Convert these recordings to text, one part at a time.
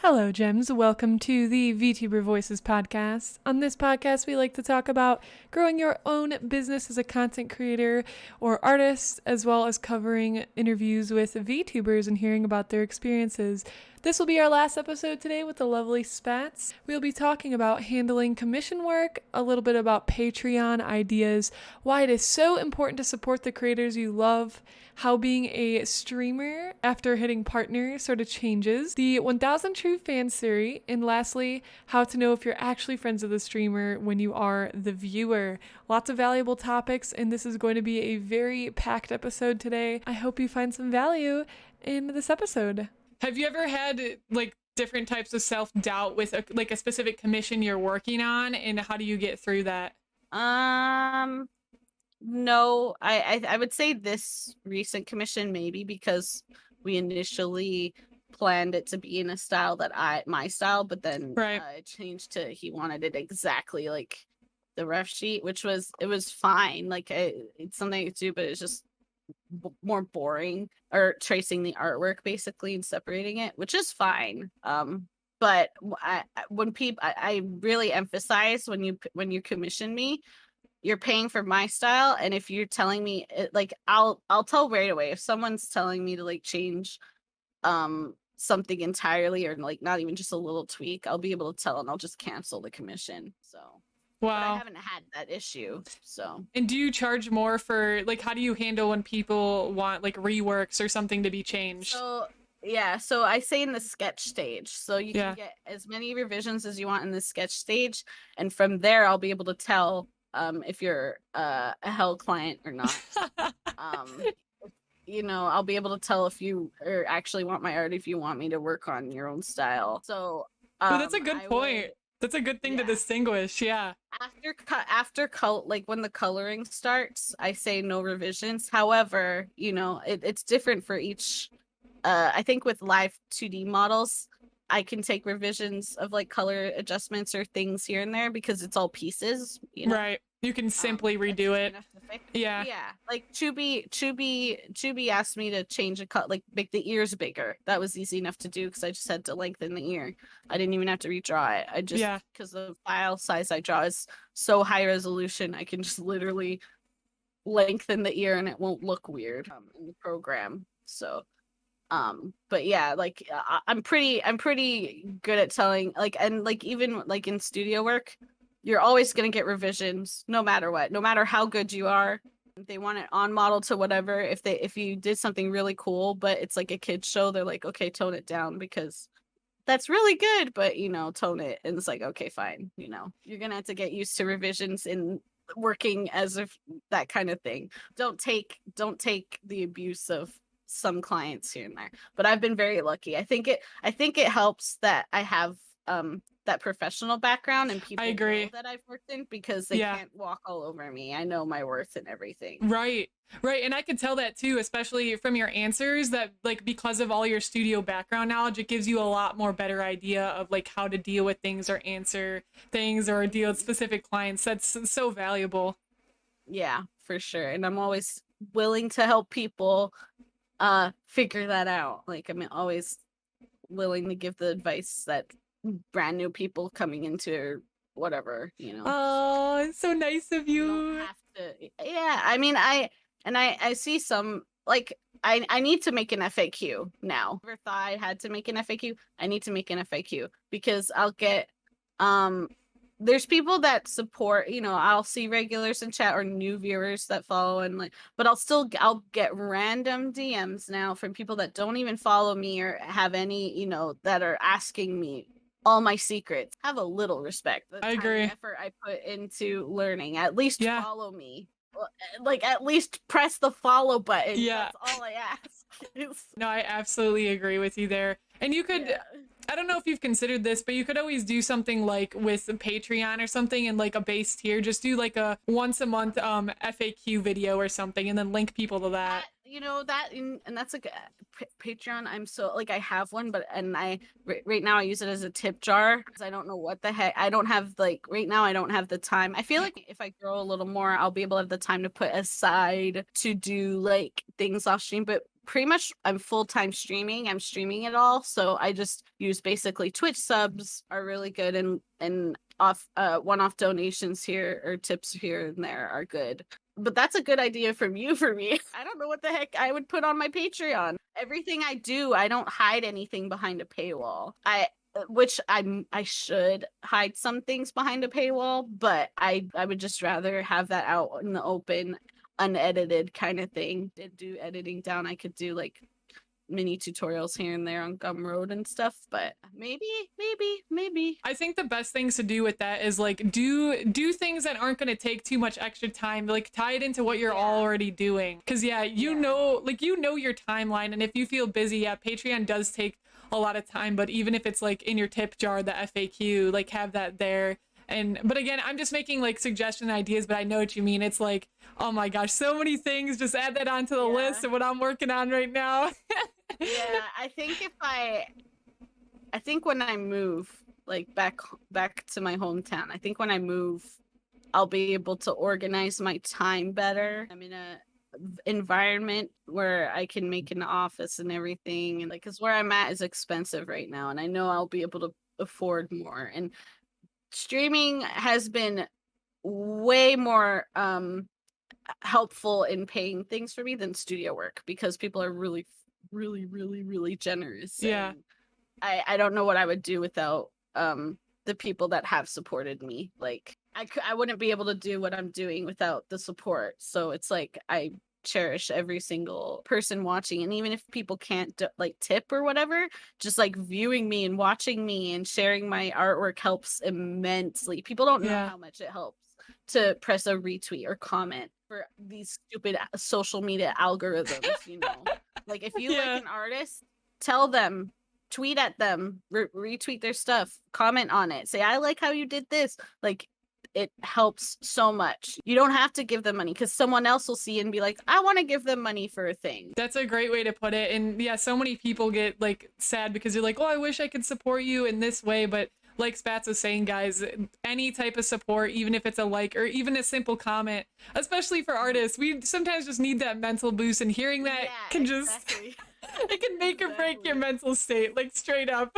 Hello, Gems. Welcome to the VTuber Voices podcast. On this podcast, we like to talk about growing your own business as a content creator or artist, as well as covering interviews with VTubers and hearing about their experiences. This will be our last episode today with the lovely Spats. We'll be talking about handling commission work, a little bit about Patreon ideas, why it is so important to support the creators you love, how being a streamer after hitting partner sort of changes, the 1000 True Fans theory, and lastly, how to know if you're actually friends with the streamer when you are the viewer. Lots of valuable topics, and this is going to be a very packed episode today. I hope you find some value in this episode. Have you ever had like different types of self-doubt with a specific commission you're working on, and how do you get through that? No, I would say this recent commission maybe because we initially planned it to be in a style that my style, but then Right. it changed to he wanted it exactly like the ref sheet, which was fine. Like it's something I could do, but it's just more boring, or tracing the artwork basically and separating it, which is fine. But I really emphasize when you commission me, you're paying for my style, and if you're telling me like I'll tell right away if someone's telling me to like change something entirely, or like not even just a little tweak, I'll be able to tell and I'll just cancel the commission. So Wow. But I haven't had that issue. So. And do you charge more for, like, how do you handle when people want like reworks or something to be changed? So I say in the sketch stage. So you can get as many revisions as you want in the sketch stage, and from there I'll be able to tell if you're a hell client or not. I'll be able to tell if you actually want my art, if you want me to work on your own style. So that's a good point. That's a good thing to distinguish. Yeah. After like when the coloring starts, I say no revisions. However, it's different for each. I think with live 2D models, I can take revisions of like color adjustments or things here and there because it's all pieces. Right. You can simply redo it. Yeah. Yeah. Like Chubi asked me to change a cut, like make the ears bigger. That was easy enough to do because I just had to lengthen the ear. I didn't even have to redraw it. I just, because the file size I draw is so high resolution, I can just literally lengthen the ear and it won't look weird in the program. So but yeah, like I'm pretty good at telling, like, and like even like in studio work, you're always going to get revisions no matter what, no matter how good you are. If they want it on model to whatever, if you did something really cool but it's like a kid's show, they're like, okay, tone it down because that's really good, but tone it. And it's like, okay, fine. You're gonna have to get used to revisions in working as if that kind of thing. Don't take the abuse of some clients here and there, but I've been very lucky. I think it helps that I have that professional background and people know that I've worked in, because they can't walk all over me. I know my worth and everything. Right. And I could tell that too, especially from your answers, that like because of all your studio background knowledge, it gives you a lot more better idea of like how to deal with things or answer things or deal with specific clients. That's so valuable. Yeah, for sure. And I'm always willing to help people figure that out. Like I'm always willing to give the advice that brand new people coming into whatever, Oh, it's so nice of you. You don't have to. Yeah, I mean, I see some, like, I need to make an FAQ now. Never thought I had to make an FAQ. I need to make an FAQ because I'll get there's people that support, I'll see regulars in chat or new viewers that follow, and like, but I'll get random DMs now from people that don't even follow me or have any, that are asking me all my secrets. Have a little respect. I agree. The effort I put into learning. At least follow me. Like, at least press the follow button. Yeah. That's all I ask. No, I absolutely agree with you there. And you could, I don't know if you've considered this, but you could always do something like with a Patreon or something and like a base tier, just do like a once a month FAQ video or something and then link people to that. And that's a good Patreon. I'm so, like, I have one, but right now I use it as a tip jar because I don't know what the heck. I don't have, like, right now I don't have the time. I feel like if I grow a little more, I'll be able to have the time to put aside to do like things off stream, but pretty much I'm full-time streaming. I'm streaming it all. So I just use basically Twitch subs are really good, and off one-off donations here or tips here and there are good. But that's a good idea from you for me. I don't know what the heck I would put on my Patreon. Everything I do, I don't hide anything behind a paywall. I should hide some things behind a paywall, but I would just rather have that out in the open, unedited kind of thing. Did do editing down. I could do like mini tutorials here and there on Gumroad and stuff, but maybe. I think the best things to do with that is like do things that aren't going to take too much extra time, like tie it into what you're already doing. Because you know your timeline, and if you feel busy, Patreon does take a lot of time, but even if it's like in your tip jar, the FAQ, like have that there. But again, I'm just making like suggestion ideas, but I know what you mean. It's like, oh my gosh, so many things. Just add that onto the list of what I'm working on right now. Yeah, I think when I move like back to my hometown, I think when I move, I'll be able to organize my time better. I'm in a environment where I can make an office and everything, and like, because where I'm at is expensive right now, and I know I'll be able to afford more. And streaming has been way more helpful in paying things for me than studio work, because people are really generous. Yeah. I don't know what I would do without the people that have supported me. Like I wouldn't be able to do what I'm doing without the support. So it's like I cherish every single person watching, and even if people can't like tip or whatever, just like viewing me and watching me and sharing my artwork helps immensely. People don't know how much it helps to press a retweet or comment for these stupid social media algorithms, you know. Like if you like an artist, tell them, tweet at them, retweet their stuff, comment on it, say I like how you did this. Like it helps so much. You don't have to give them money, because someone else will see and be like, I want to give them money for a thing. That's a great way to put it. And so many people get like sad because you're like, oh, I wish I could support you in this way. But like Spats was saying, guys, any type of support, even if it's a like or even a simple comment, especially for artists, we sometimes just need that mental boost, and hearing that can just it can make or break your mental state, like straight up.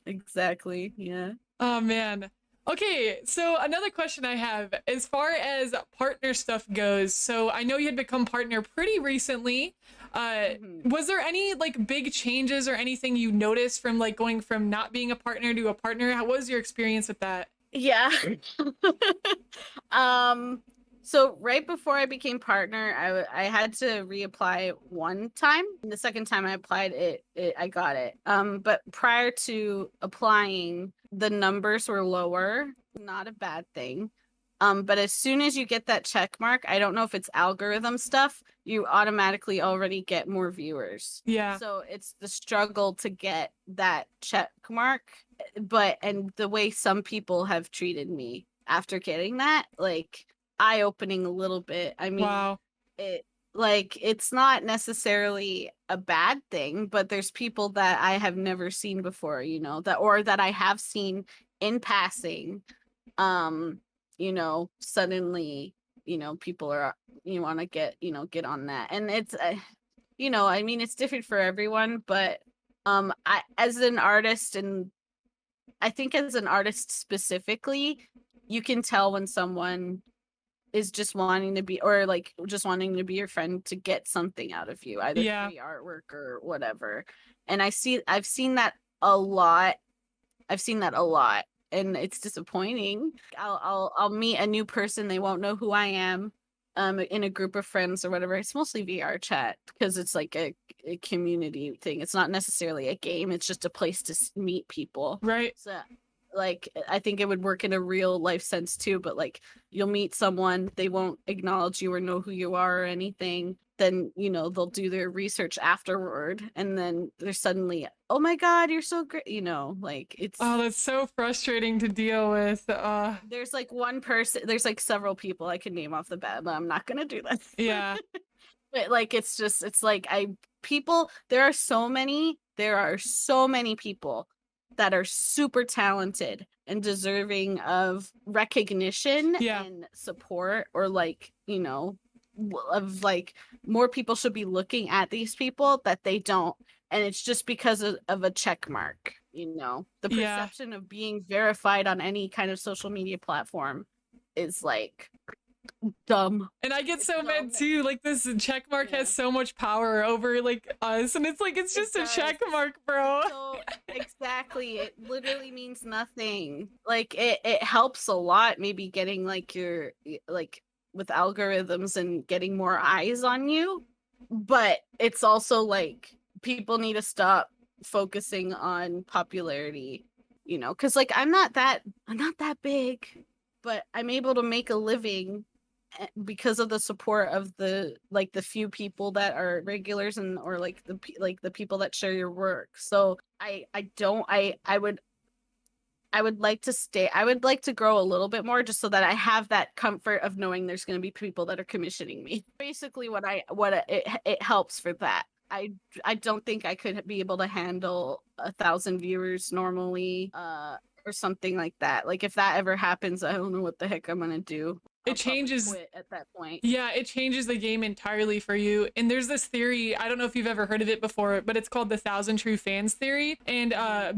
Exactly. Yeah. Oh man. Okay, so another question I have, as far as partner stuff goes, so I know you had become partner pretty recently. Was there any like big changes or anything you noticed from like going from not being a partner to a partner? How was your experience with that? Yeah. So right before I became partner, I had to reapply one time. The second time I applied, I got it. But prior to applying, the numbers were lower. Not a bad thing. But as soon as you get that check mark, I don't know if it's algorithm stuff, you automatically already get more viewers. Yeah. So it's the struggle to get that check mark. And the way some people have treated me after getting that, like, eye-opening a little bit. I mean, wow. It's not necessarily a bad thing, but there's people that I have never seen before, you know, that I have seen in passing. You know, suddenly, you know, people are, you want to get on that. And it's, you know, I mean, it's different for everyone, but as an artist, and I think as an artist specifically, you can tell when someone is just wanting to be, or like just wanting to be your friend to get something out of you, either free artwork or whatever. And I've seen that a lot. And it's disappointing. I'll meet a new person, they won't know who I am, in a group of friends or whatever. It's mostly VR chat, because it's like a community thing. It's not necessarily a game, it's just a place to meet people. Right. So like, I think it would work in a real life sense too, but like, you'll meet someone, they won't acknowledge you or know who you are or anything. Then, you know, they'll do their research afterward, and then they're suddenly, oh my God, you're so great. You know, like, it's, oh, that's so frustrating to deal with. There's like one person, there's like several people I could name off the bat, but I'm not gonna do that. Yeah. But like, it's like, there are so many people that are super talented and deserving of recognition and support, or like, you know, of like more people should be looking at these people that they don't, and it's just because of a check mark, you know. The perception of being verified on any kind of social media platform is like dumb. And I get so mad too, like this check mark has so much power over like us, and it's like it's just a check mark, bro. So exactly, it literally means nothing. Like it helps a lot, maybe getting like your like with algorithms and getting more eyes on you, but it's also like people need to stop focusing on popularity, you know, because like I'm not that big, but I'm able to make a living because of the support of the few people that are regulars and or like the people that share your work. So I would like to stay. I would like to grow a little bit more just so that I have that comfort of knowing there's going to be people that are commissioning me. Basically it helps for that. I don't think I could be able to handle 1,000 viewers normally or something like that. Like if that ever happens, I don't know what the heck I'm going to do. It changes at that point. Yeah, it changes the game entirely for you. And there's this theory, I don't know if you've ever heard of it before, but it's called the 1,000 True Fans theory. And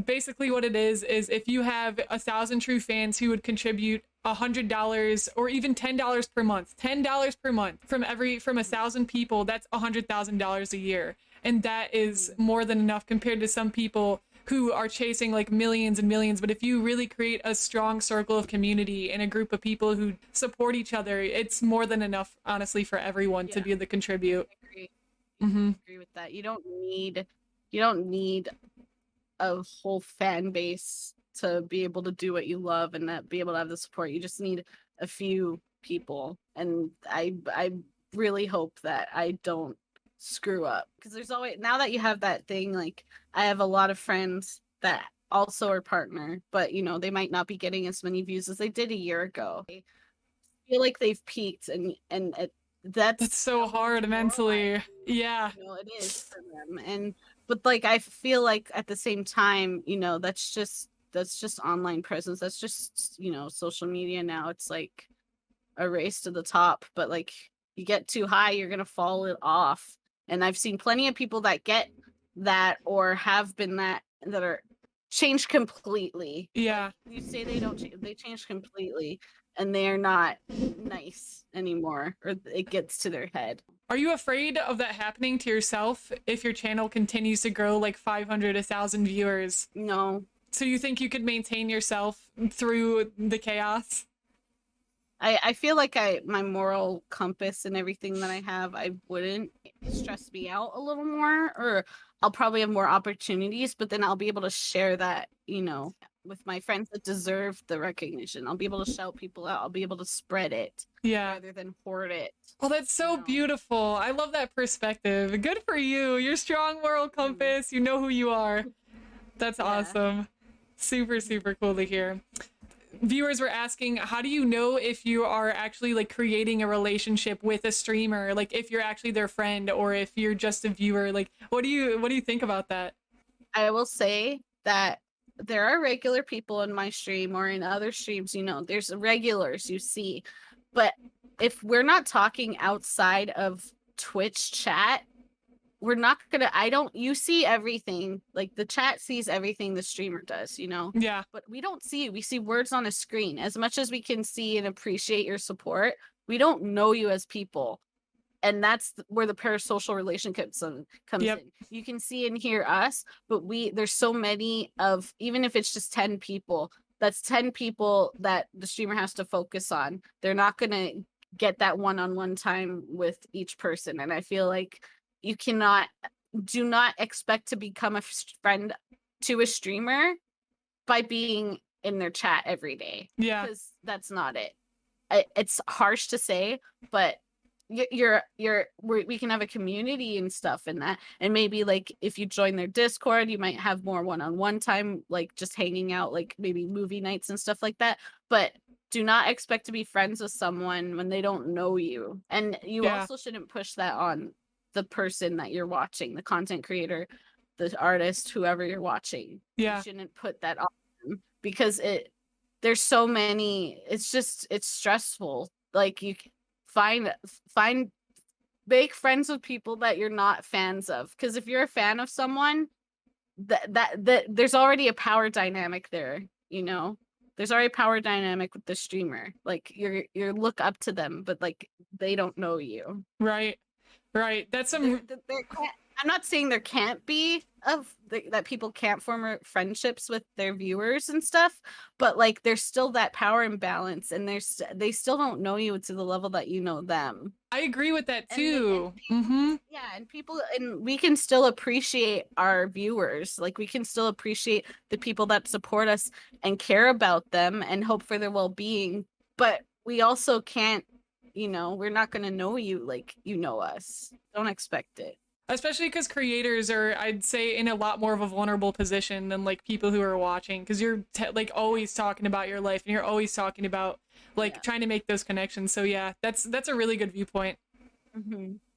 basically what it is if you have 1,000 true fans who would contribute $100 or even $10 per month, $10 per month from 1,000 people, that's $100,000 a year. And that is more than enough compared to some people who are chasing like millions and millions. But if you really create a strong circle of community and a group of people who support each other, it's more than enough, honestly, for everyone to be able to contribute. I agree. I agree with that. You don't need a whole fan base to be able to do what you love and be able to have the support. You just need a few people. And I really hope that I don't screw up, because there's always, now that you have that thing, like I have a lot of friends that also are partner, but you know, they might not be getting as many views as they did a year ago. I feel like they've peaked, and that's so hard mentally. Yeah, you know, it is for them. But like I feel like at the same time, you know, that's just online presence. That's just, you know, social media now. It's like a race to the top, but like you get too high, you're gonna fall it off. And I've seen plenty of people that get that or have been that are changed completely. Yeah. Like you say they change completely and they are not nice anymore, or it gets to their head. Are you afraid of that happening to yourself if your channel continues to grow like 500, 1,000 viewers? No. So you think you could maintain yourself through the chaos? I feel like my moral compass and everything that I have, I wouldn't stress me out a little more, or I'll probably have more opportunities, but then I'll be able to share that, you know, with my friends that deserve the recognition. I'll be able to shout people out. I'll be able to spread it rather than hoard it. Oh, that's so beautiful. I love that perspective. Good for you. Your strong moral compass. You know who you are. That's awesome. Super, super cool to hear. Viewers were asking, how do you know if you are actually like creating a relationship with a streamer, like if you're actually their friend or if you're just a viewer? Like what do you think about that? I will say that there are regular people in my stream or in other streams, you know, there's regulars you see, but if we're not talking outside of Twitch chat, we're not gonna, you see everything, like the chat sees everything the streamer does, you know? Yeah. But we don't see it. We see words on a screen. As much as we can see and appreciate your support, we don't know you as people. And that's where the parasocial relationship comes in. You can see and hear us, but there's so many of, even if it's just 10 people, that's 10 people that the streamer has to focus on. They're not gonna get that one-on-one time with each person. And I feel like you do not expect to become a friend to a streamer by being in their chat every day. Yeah. Because that's not it. It's harsh to say, but we can have a community and stuff in that. And maybe like if you join their Discord, you might have more one-on-one time, like just hanging out, like maybe movie nights and stuff like that. But do not expect to be friends with someone when they don't know you. And you also shouldn't push that on the person that you're watching, the content creator, the artist, whoever you're watching. You shouldn't put that on them, because there's so many, it's stressful. Like you find make friends with people that you're not fans of, because if you're a fan of someone, that there's already a power dynamic there, you know. There's already a power dynamic with the streamer. Like you look up to them, but like they don't know you. Right. That's some. I'm not saying there can't be that people can't form friendships with their viewers and stuff, but like there's still that power imbalance, and they still don't know you to the level that you know them. I agree with that too. And we can still appreciate our viewers. Like we can still appreciate the people that support us and care about them and hope for their well-being. But we also can't, you know, we're not going to know you like you know us. Don't expect it. Especially because creators are, I'd say, in a lot more of a vulnerable position than like people who are watching, because you're like always talking about your life and you're always talking about like trying to make those connections. So yeah, that's a really good viewpoint.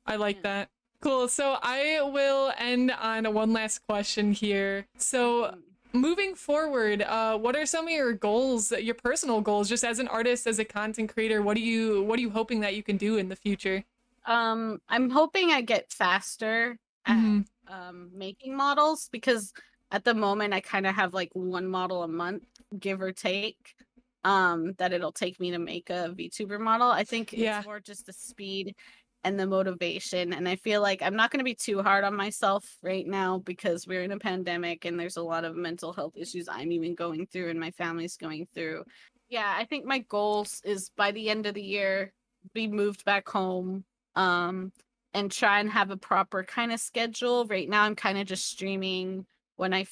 I like that. Cool. So I will end on one last question here. So moving forward, what are some of your goals, your personal goals, just as an artist, as a content creator? What are you hoping that you can do in the future? I'm hoping I get faster at making models, because at the moment I kind of have like one model a month, give or take, that it'll take me to make a VTuber model. I think it's more just the speed and the motivation, and I feel like I'm not going to be too hard on myself right now because we're in a pandemic and there's a lot of mental health issues I'm even going through and my family's going through. Yeah, I think my goals is by the end of the year be moved back home, and try and have a proper kind of schedule. Right now I'm kind of just streaming when I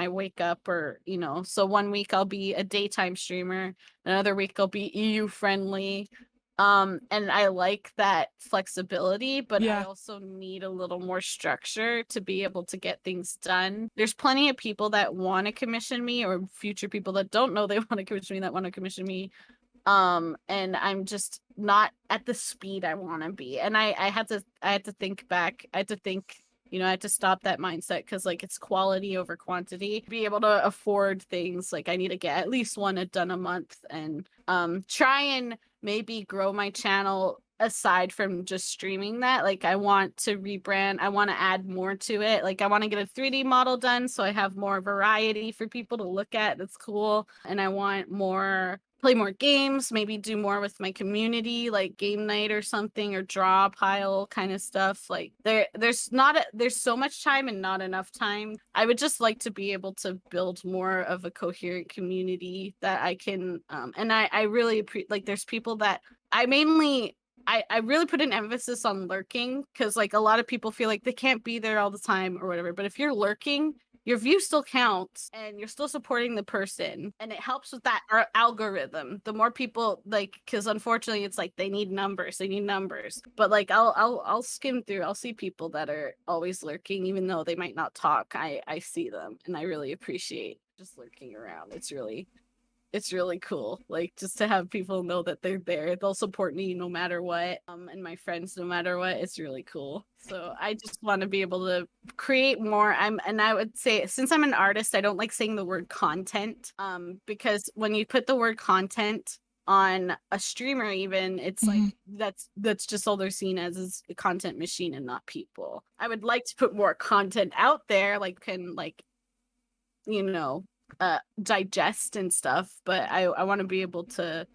wake up, or you know, so one week I'll be a daytime streamer, another week I'll be EU friendly, and I like that flexibility, but I also need a little more structure to be able to get things done. There's plenty of people that want to commission me, or future people that don't know they want to commission me, that want to commission me, and I'm just not at the speed I want to be. And I had to think back. I had to think, you know, I had to stop that mindset, because like it's quality over quantity. Be able to afford things, like I need to get at least one done a month, and try and maybe grow my channel aside from just streaming that. Like I want to rebrand, I want to add more to it. Like I want to get a 3D model done so I have more variety for people to look at. That's cool. And I want play more games, maybe do more with my community, like game night or something, or draw pile kind of stuff. Like there's so much time and not enough time. I would just like to be able to build more of a coherent community that I can, and I really like there's people that I really put an emphasis on lurking, because like a lot of people feel like they can't be there all the time or whatever, but if you're lurking, your view still counts and you're still supporting the person, and it helps with that algorithm. The more people, like, because unfortunately it's like they need numbers, but like I'll skim through, I'll see people that are always lurking even though they might not talk. I see them and I really appreciate just lurking around. It's really cool, like just to have people know that they're there, they'll support me no matter what, and my friends no matter what. It's really cool. So I just want to be able to create more. And I would say, since I'm an artist, I don't like saying the word content, because when you put the word content on a streamer, even, it's like that's just all they're seen as, is a content machine and not people. I would like to put more content out there, like can, like, you know, digest and stuff, but I want to be able to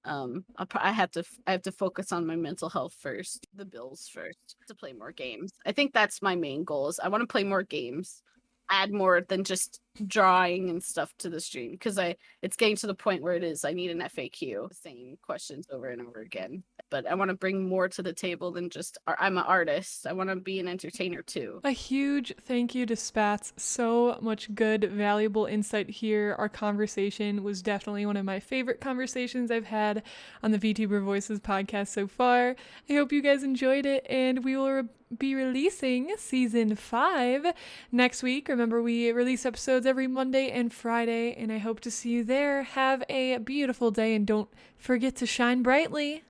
I have to focus on my mental health first, the bills first, to play more games. I think that's my main goal, is I want to play more games, add more than just drawing and stuff to the stream, because it's getting to the point where I need an FAQ, the same questions over and over again. But I want to bring more to the table than just I'm an artist. I want to be an entertainer too. A huge thank you to Spats. So much good, valuable insight here. Our conversation was definitely one of my favorite conversations I've had on the VTuber Voices podcast so far. I hope you guys enjoyed it, and we will be releasing season 5 next week. Remember, we release episodes every Monday and Friday, and I hope to see you there. Have a beautiful day, and don't forget to shine brightly.